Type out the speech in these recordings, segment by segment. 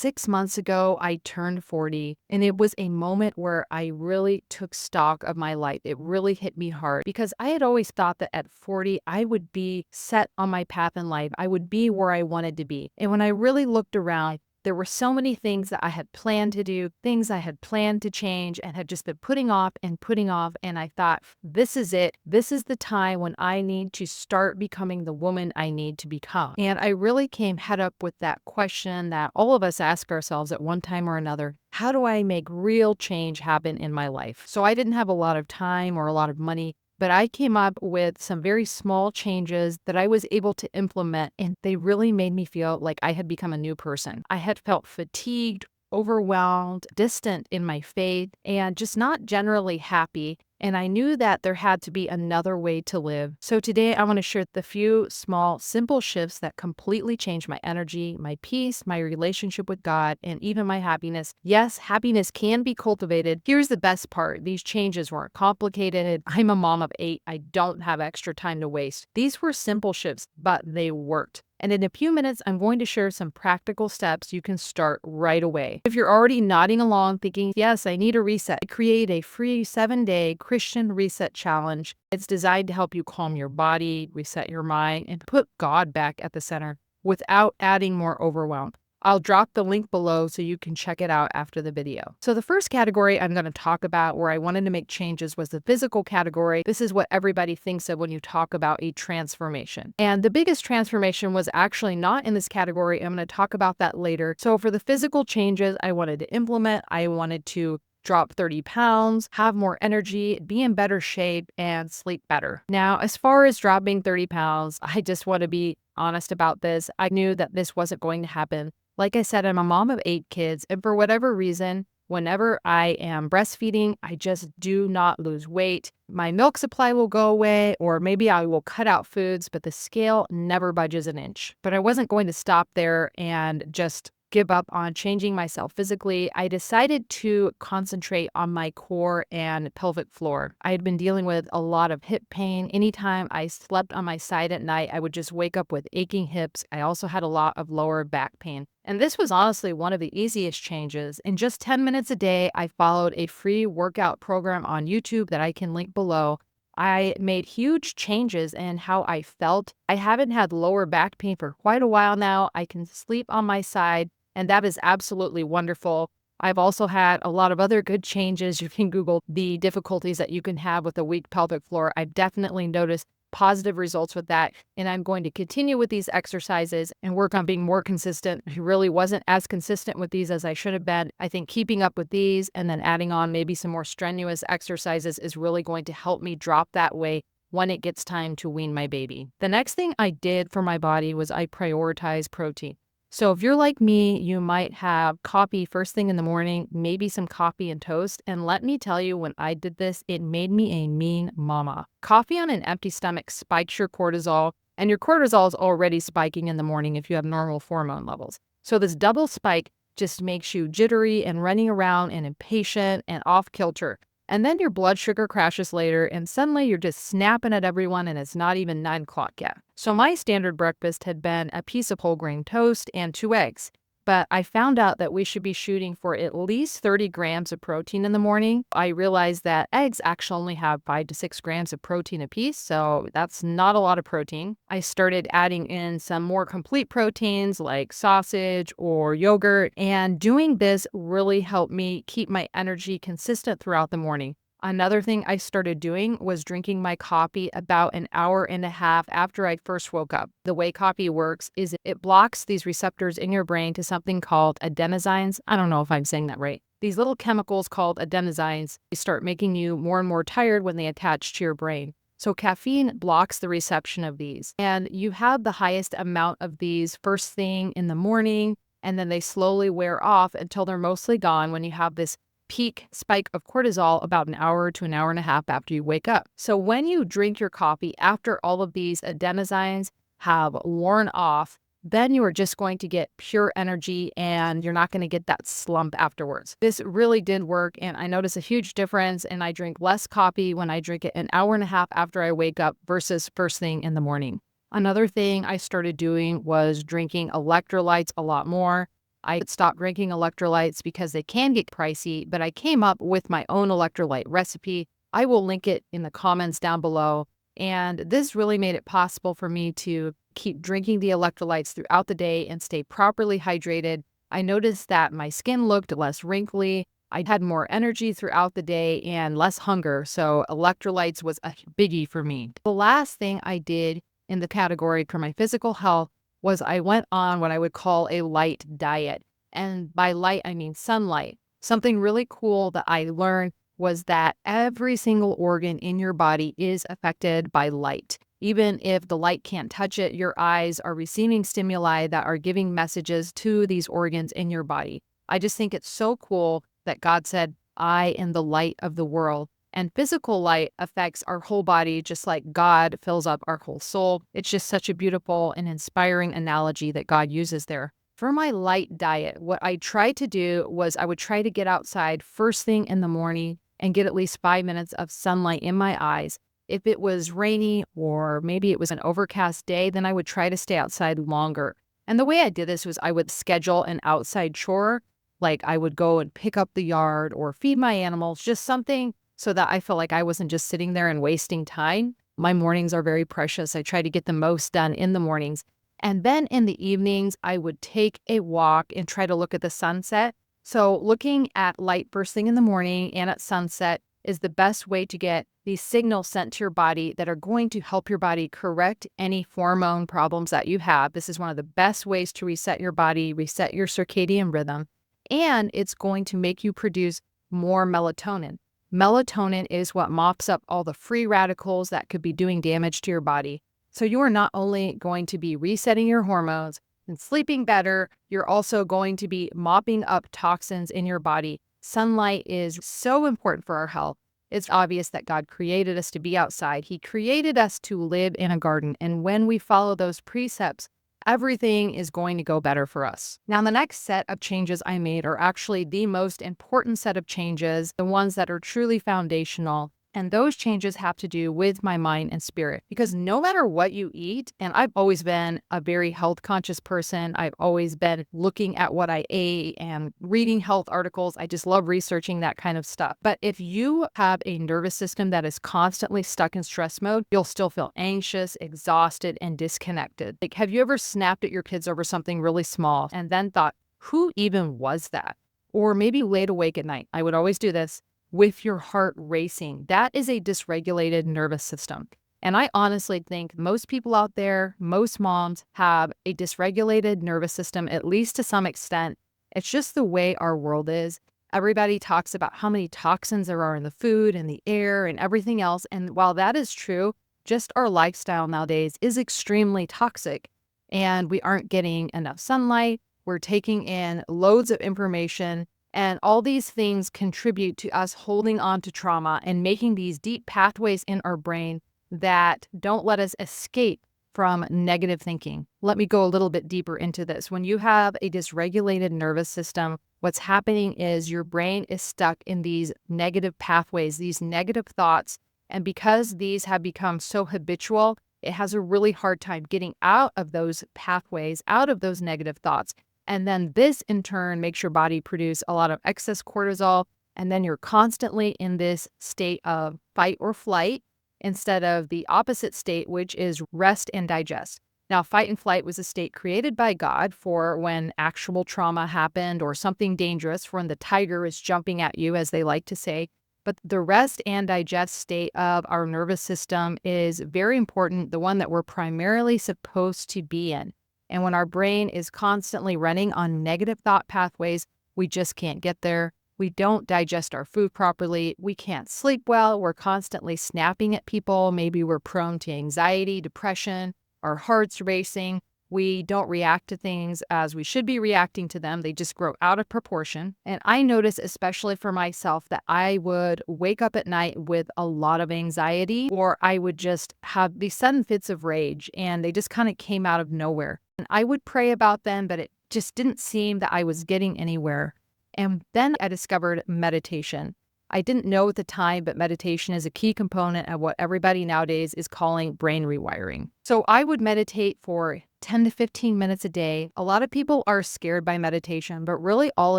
6 months ago, I turned 40, and it was a moment where I really took stock of my life. It really hit me hard because I had always thought that at 40, I would be set on my path in life. I would be where I wanted to be. And when I really looked around, there were so many things that I had planned to do, things I had planned to change and had just been putting off and putting off. And I thought, this is it. This is the time when I need to start becoming the woman I need to become. And I really came head up with that question that all of us ask ourselves at one time or another. How do I make real change happen in my life? So I didn't have a lot of time or a lot of money, but I came up with some very small changes that I was able to implement, and they really made me feel like I had become a new person. I had felt fatigued, overwhelmed, distant in my faith, and just not generally happy. And I knew that there had to be another way to live. So today I want to share the few small, simple shifts that completely changed my energy, my peace, my relationship with God, and even my happiness. Yes, happiness can be cultivated. Here's the best part. These changes weren't complicated. I'm a mom of 8. I don't have extra time to waste. These were simple shifts, but they worked. And in a few minutes, I'm going to share some practical steps you can start right away. If you're already nodding along thinking, yes, I need a reset, create a free 7-day Christian reset challenge. It's designed to help you calm your body, reset your mind, and put God back at the center without adding more overwhelm. I'll drop the link below so you can check it out after the video. So the first category I'm going to talk about where I wanted to make changes was the physical category. This is what everybody thinks of when you talk about a transformation. And the biggest transformation was actually not in this category. I'm going to talk about that later. So for the physical changes I wanted to implement, I wanted to drop 30 pounds, have more energy, be in better shape, and sleep better. Now, as far as dropping 30 pounds, I just want to be honest about this. I knew that this wasn't going to happen. Like I said, I'm a mom of 8 kids, and for whatever reason, whenever I am breastfeeding, I just do not lose weight. My milk supply will go away, or maybe I will cut out foods, but the scale never budges an inch. But I wasn't going to stop there and just give up on changing myself physically. I decided to concentrate on my core and pelvic floor. I had been dealing with a lot of hip pain. Anytime I slept on my side at night, I would just wake up with aching hips. I also had a lot of lower back pain. And this was honestly one of the easiest changes. In just 10 minutes a day, I followed a free workout program on YouTube that I can link below. I made huge changes in how I felt. I haven't had lower back pain for quite a while now. I can sleep on my side, and that is absolutely wonderful. I've also had a lot of other good changes. You can Google the difficulties that you can have with a weak pelvic floor. I've definitely noticed positive results with that, and I'm going to continue with these exercises and work on being more consistent. I really wasn't as consistent with these as I should have been. I think keeping up with these and then adding on maybe some more strenuous exercises is really going to help me drop that weight when it gets time to wean my baby. The next thing I did for my body was I prioritized protein. So if you're like me, you might have coffee first thing in the morning, maybe some coffee and toast. And let me tell you, when I did this, it made me a mean mama. Coffee on an empty stomach spikes your cortisol, and your cortisol is already spiking in the morning if you have normal hormone levels. So this double spike just makes you jittery and running around and impatient and off kilter. And then your blood sugar crashes later, and suddenly you're just snapping at everyone, and it's not even 9 o'clock yet. So my standard breakfast had been a piece of whole grain toast and 2 eggs. But I found out that we should be shooting for at least 30 grams of protein in the morning. I realized that eggs actually only have 5 to 6 grams of protein apiece, so that's not a lot of protein. I started adding in some more complete proteins like sausage or yogurt, and doing this really helped me keep my energy consistent throughout the morning. Another thing I started doing was drinking my coffee about an hour and a half after I first woke up. The way coffee works is it blocks these receptors in your brain to something called adenosines. I don't know if I'm saying that right. These little chemicals called adenosines start making you more and more tired when they attach to your brain. So caffeine blocks the reception of these. And you have the highest amount of these first thing in the morning, and then they slowly wear off until they're mostly gone when you have this peak spike of cortisol about an hour to an hour and a half after you wake up. So when you drink your coffee after all of these adenosines have worn off, then you are just going to get pure energy and you're not going to get that slump afterwards. This really did work, and I noticed a huge difference, and I drink less coffee when I drink it an hour and a half after I wake up versus first thing in the morning. Another thing I started doing was drinking electrolytes a lot more. I stopped drinking electrolytes because they can get pricey, but I came up with my own electrolyte recipe. I will link it in the comments down below. And this really made it possible for me to keep drinking the electrolytes throughout the day and stay properly hydrated. I noticed that my skin looked less wrinkly. I had more energy throughout the day and less hunger. So electrolytes was a biggie for me. The last thing I did in the category for my physical health was I went on what I would call a light diet. And by light, I mean sunlight. Something really cool that I learned was that every single organ in your body is affected by light. Even if the light can't touch it, your eyes are receiving stimuli that are giving messages to these organs in your body. I just think it's so cool that God said, I am the light of the world. And physical light affects our whole body, just like God fills up our whole soul. It's just such a beautiful and inspiring analogy that God uses there. For my light diet, what I tried to do was I would try to get outside first thing in the morning and get at least 5 minutes of sunlight in my eyes. If it was rainy or maybe it was an overcast day, then I would try to stay outside longer. And the way I did this was I would schedule an outside chore, like I would go and pick up the yard or feed my animals, just something so that I felt like I wasn't just sitting there and wasting time. My mornings are very precious. I try to get the most done in the mornings. And then in the evenings, I would take a walk and try to look at the sunset. So looking at light first thing in the morning and at sunset is the best way to get these signals sent to your body that are going to help your body correct any hormone problems that you have. This is one of the best ways to reset your body, reset your circadian rhythm, and it's going to make you produce more melatonin. Melatonin is what mops up all the free radicals that could be doing damage to your body. So you are not only going to be resetting your hormones and sleeping better, you're also going to be mopping up toxins in your body. Sunlight is so important for our health. It's obvious that God created us to be outside. He created us to live in a garden. And when we follow those precepts, everything is going to go better for us. Now, the next set of changes I made are actually the most important set of changes, the ones that are truly foundational. And those changes have to do with my mind and spirit, because no matter what you eat, and I've always been a very health conscious person. I've always been looking at what I ate and reading health articles. I just love researching that kind of stuff. But if you have a nervous system that is constantly stuck in stress mode, you'll still feel anxious, exhausted, and disconnected. Like, have you ever snapped at your kids over something really small and then thought, who even was that? Or maybe laid awake at night. I would always do this with your heart racing. That is a dysregulated nervous system. And I honestly think most people out there, most moms, have a dysregulated nervous system, at least to some extent. It's just the way our world is. Everybody talks about how many toxins there are in the food and the air and everything else. And while that is true, just our lifestyle nowadays is extremely toxic. And we aren't getting enough sunlight. We're taking in loads of information. And all these things contribute to us holding on to trauma and making these deep pathways in our brain that don't let us escape from negative thinking. Let me go a little bit deeper into this. When you have a dysregulated nervous system, what's happening is your brain is stuck in these negative pathways, these negative thoughts. And because these have become so habitual, it has a really hard time getting out of those pathways, out of those negative thoughts. And then this in turn makes your body produce a lot of excess cortisol. And then you're constantly in this state of fight or flight instead of the opposite state, which is rest and digest. Now, fight and flight was a state created by God for when actual trauma happened or something dangerous, for when the tiger is jumping at you, as they like to say. But the rest and digest state of our nervous system is very important, the one that we're primarily supposed to be in. And when our brain is constantly running on negative thought pathways, we just can't get there. We don't digest our food properly. We can't sleep well. We're constantly snapping at people. Maybe we're prone to anxiety, depression, our heart's racing. We don't react to things as we should be reacting to them. They just grow out of proportion. And I notice, especially for myself, that I would wake up at night with a lot of anxiety, or I would just have these sudden fits of rage, and they just kind of came out of nowhere. And I would pray about them, but it just didn't seem that I was getting anywhere. And then I discovered meditation. I didn't know at the time, but meditation is a key component of what everybody nowadays is calling brain rewiring. So I would meditate for 10 to 15 minutes a day. A lot of people are scared by meditation, but really all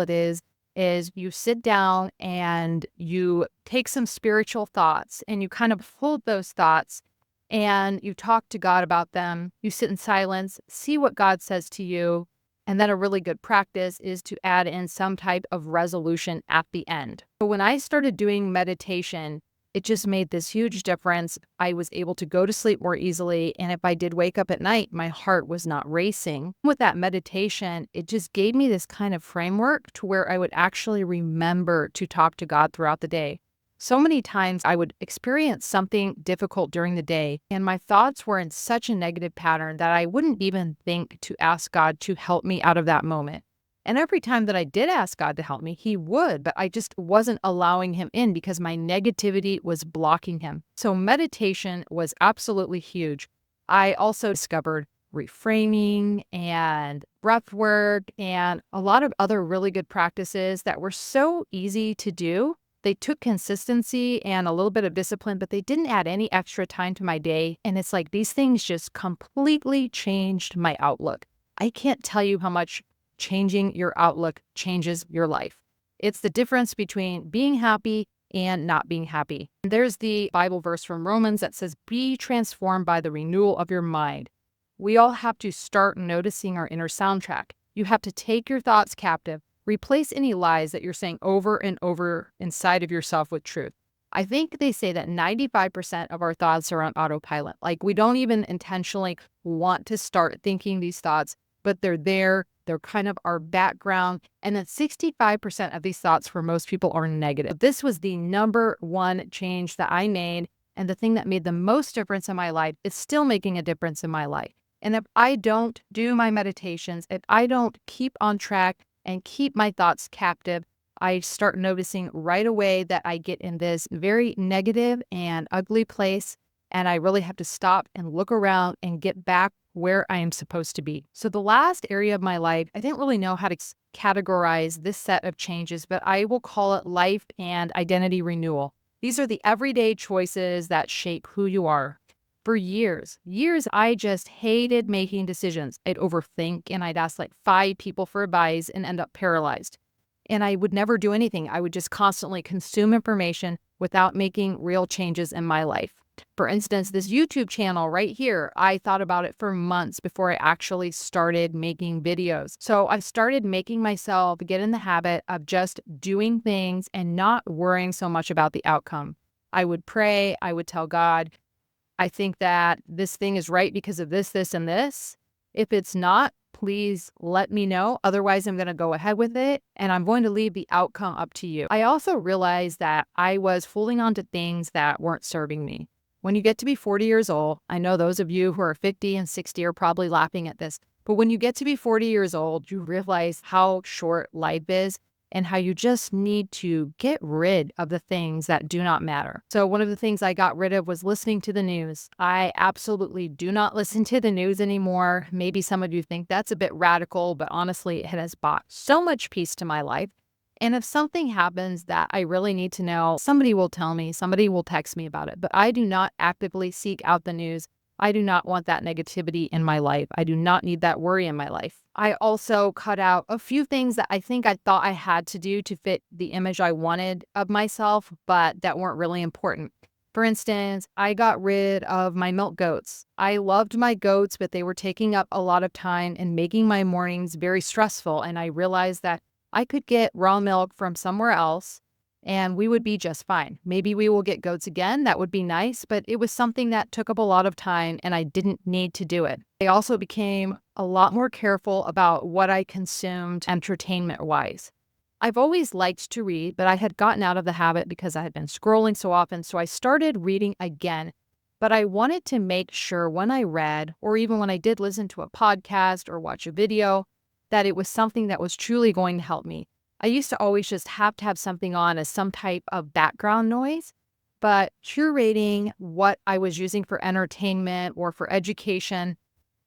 it is you sit down and you take some spiritual thoughts and you kind of hold those thoughts and you talk to God about them. You sit in silence, see what God says to you. And then a really good practice is to add in some type of resolution at the end. But when I started doing meditation, it just made this huge difference. I was able to go to sleep more easily. And if I did wake up at night, my heart was not racing. With that meditation, it just gave me this kind of framework to where I would actually remember to talk to God throughout the day. So many times I would experience something difficult during the day, and my thoughts were in such a negative pattern that I wouldn't even think to ask God to help me out of that moment. And every time that I did ask God to help me, He would, but I just wasn't allowing Him in because my negativity was blocking Him. So meditation was absolutely huge. I also discovered reframing and breath work and a lot of other really good practices that were so easy to do. They took consistency and a little bit of discipline, but they didn't add any extra time to my day. And it's like these things just completely changed my outlook. I can't tell you how much changing your outlook changes your life. It's the difference between being happy and not being happy. There's the Bible verse from Romans that says, "Be transformed by the renewal of your mind." We all have to start noticing our inner soundtrack. You have to take your thoughts captive. Replace any lies that you're saying over and over inside of yourself with truth. I think they say that 95% of our thoughts are on autopilot. Like we don't even intentionally want to start thinking these thoughts, but they're there. They're kind of our background. And then 65% of these thoughts for most people are negative. This was the number one change that I made. And the thing that made the most difference in my life is still making a difference in my life. And if I don't do my meditations, if I don't keep on track and keep my thoughts captive, I start noticing right away that I get in this very negative and ugly place. And I really have to stop and look around and get back where I am supposed to be. So the last area of my life, I didn't really know how to categorize this set of changes, but I will call it life and identity renewal. These are the everyday choices that shape who you are. For years, I just hated making decisions. I'd overthink and I'd ask like 5 people for advice and end up paralyzed. And I would never do anything. I would just constantly consume information without making real changes in my life. For instance, this YouTube channel right here, I thought about it for months before I actually started making videos. So I started making myself get in the habit of just doing things and not worrying so much about the outcome. I would pray, I would tell God, I think that this thing is right because of this, this, and this. If it's not, please let me know. Otherwise, I'm going to go ahead with it and I'm going to leave the outcome up to you. I also realized that I was holding on to things that weren't serving me. When you get to be 40 years old, I know those of you who are 50 and 60 are probably laughing at this, but when you get to be 40 years old, you realize how short life is and how you just need to get rid of the things that do not matter. So one of the things I got rid of was listening to the news. I absolutely do not listen to the news anymore. Maybe some of you think that's a bit radical, but honestly, it has brought so much peace to my life. And if something happens that I really need to know, somebody will tell me, somebody will text me about it. But I do not actively seek out the news. I do not want that negativity in my life. I do not need that worry in my life. I also cut out a few things that I think I thought I had to do to fit the image I wanted of myself, but that weren't really important. For instance, I got rid of my milk goats. I loved my goats, but they were taking up a lot of time and making my mornings very stressful. And I realized that I could get raw milk from somewhere else and we would be just fine. Maybe we will get goats again. That would be nice, but it was something that took up a lot of time and I didn't need to do it. I also became a lot more careful about what I consumed entertainment-wise. I've always liked to read, but I had gotten out of the habit because I had been scrolling so often, so I started reading again. But I wanted to make sure when I read, or even when I did listen to a podcast or watch a video, that it was something that was truly going to help me. I used to always just have to have something on as some type of background noise, but curating what I was using for entertainment or for education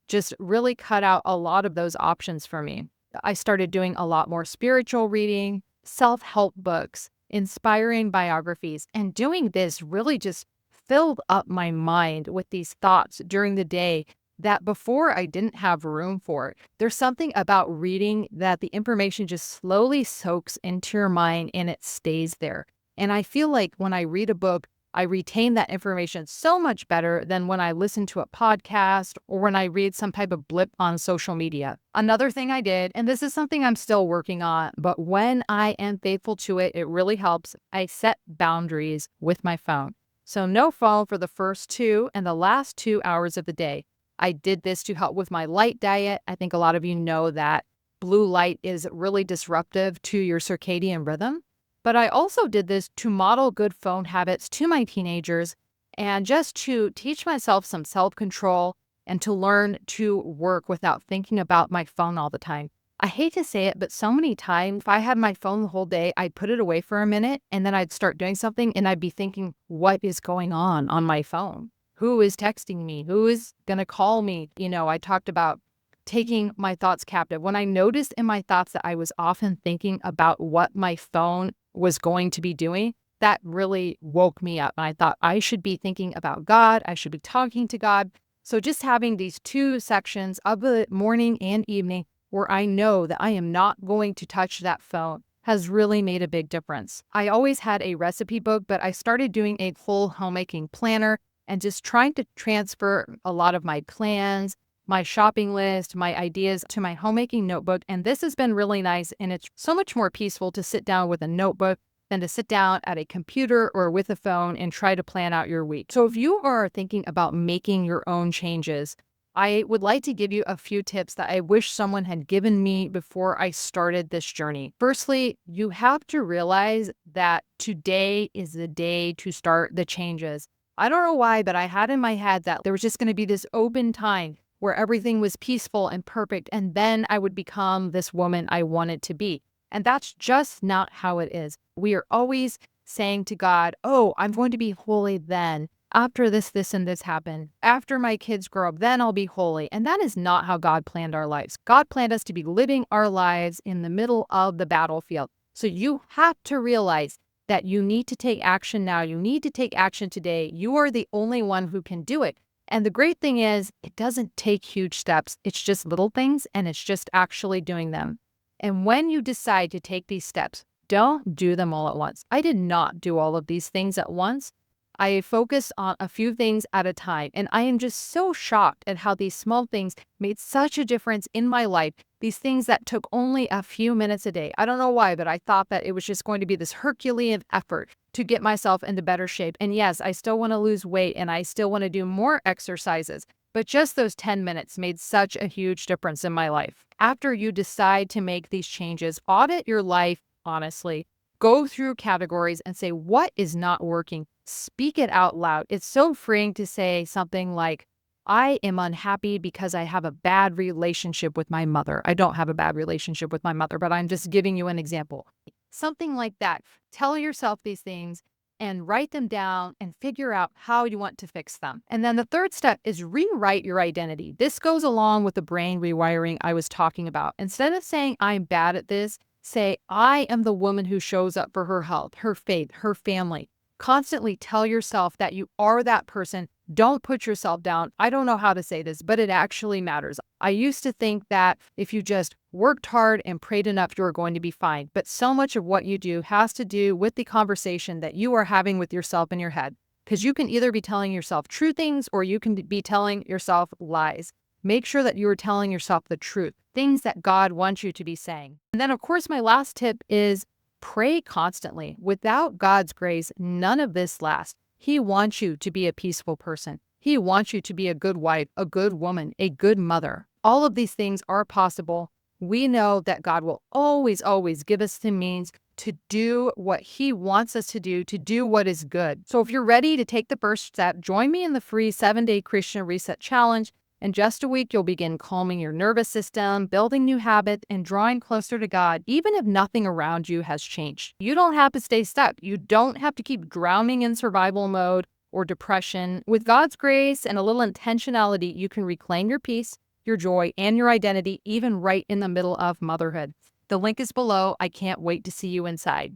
just really cut out a lot of those options for me. I started doing a lot more spiritual reading, self-help books, inspiring biographies, and doing this really just filled up my mind with these thoughts during the day that before I didn't have room for it. There's something about reading that the information just slowly soaks into your mind and it stays there. And I feel like when I read a book, I retain that information so much better than when I listen to a podcast or when I read some type of blip on social media. Another thing I did, and this is something I'm still working on, but when I am faithful to it, it really helps. I set boundaries with my phone. So no phone for the first 2 and the last 2 hours of the day. I did this to help with my light diet. I think a lot of you know that blue light is really disruptive to your circadian rhythm. But I also did this to model good phone habits to my teenagers and just to teach myself some self-control and to learn to work without thinking about my phone all the time. I hate to say it, but so many times if I had my phone the whole day, I'd put it away for a minute and then I'd start doing something and I'd be thinking, what is going on my phone? Who is texting me? Who is going to call me? I talked about taking my thoughts captive. When I noticed in my thoughts that I was often thinking about what my phone was going to be doing, that really woke me up. And I thought I should be thinking about God. I should be talking to God. So just having these 2 sections of the morning and evening where I know that I am not going to touch that phone has really made a big difference. I always had a recipe book, but I started doing a full homemaking planner and just trying to transfer a lot of my plans, my shopping list, my ideas to my homemaking notebook. And this has been really nice. And it's so much more peaceful to sit down with a notebook than to sit down at a computer or with a phone and try to plan out your week. So if you are thinking about making your own changes, I would like to give you a few tips that I wish someone had given me before I started this journey. Firstly, you have to realize that today is the day to start the changes. I don't know why, but I had in my head that there was just going to be this open time where everything was peaceful and perfect, and then I would become this woman I wanted to be. And that's just not how it is. We are always saying to God, oh, I'm going to be holy then. After this, and this happen. After my kids grow up, then I'll be holy. And that is not how God planned our lives. God planned us to be living our lives in the middle of the battlefield. So you have to realize that you need to take action now. You need to take action today. You are the only one who can do it. And the great thing is, it doesn't take huge steps. It's just little things, and it's just actually doing them. And when you decide to take these steps, don't do them all at once. I did not do all of these things at once. I focused on a few things at a time, and I am just so shocked at how these small things made such a difference in my life. These things that took only a few minutes a day. I don't know why, but I thought that it was just going to be this Herculean effort to get myself into better shape. And yes, I still want to lose weight and I still want to do more exercises, but just those 10 minutes made such a huge difference in my life. After you decide to make these changes, audit your life honestly. Go through categories and say, what is not working? Speak it out loud. It's so freeing to say something like, I am unhappy because I have a bad relationship with my mother. I don't have a bad relationship with my mother, but I'm just giving you an example. Something like that. Tell yourself these things and write them down and figure out how you want to fix them. And then the third step is rewrite your identity. This goes along with the brain rewiring I was talking about. Instead of saying, I'm bad at this, say, I am the woman who shows up for her health, her faith, her family. Constantly tell yourself that you are that person. Don't put yourself down. I don't know how to say this, but it actually matters. I used to think that if you just worked hard and prayed enough, you were going to be fine. But so much of what you do has to do with the conversation that you are having with yourself in your head. Because you can either be telling yourself true things or you can be telling yourself lies. Make sure that you are telling yourself the truth, things that God wants you to be saying. And then, of course, my last tip is pray constantly. Without God's grace, none of this lasts. He wants you to be a peaceful person. He wants you to be a good wife, a good woman, a good mother. All of these things are possible. We know that God will always, always give us the means to do what He wants us to do what is good. So if you're ready to take the first step, join me in the free 7-day Christian Reset Challenge. In just a week, you'll begin calming your nervous system, building new habits, and drawing closer to God, even if nothing around you has changed. You don't have to stay stuck. You don't have to keep drowning in survival mode or depression. With God's grace and a little intentionality, you can reclaim your peace, your joy, and your identity, even right in the middle of motherhood. The link is below. I can't wait to see you inside.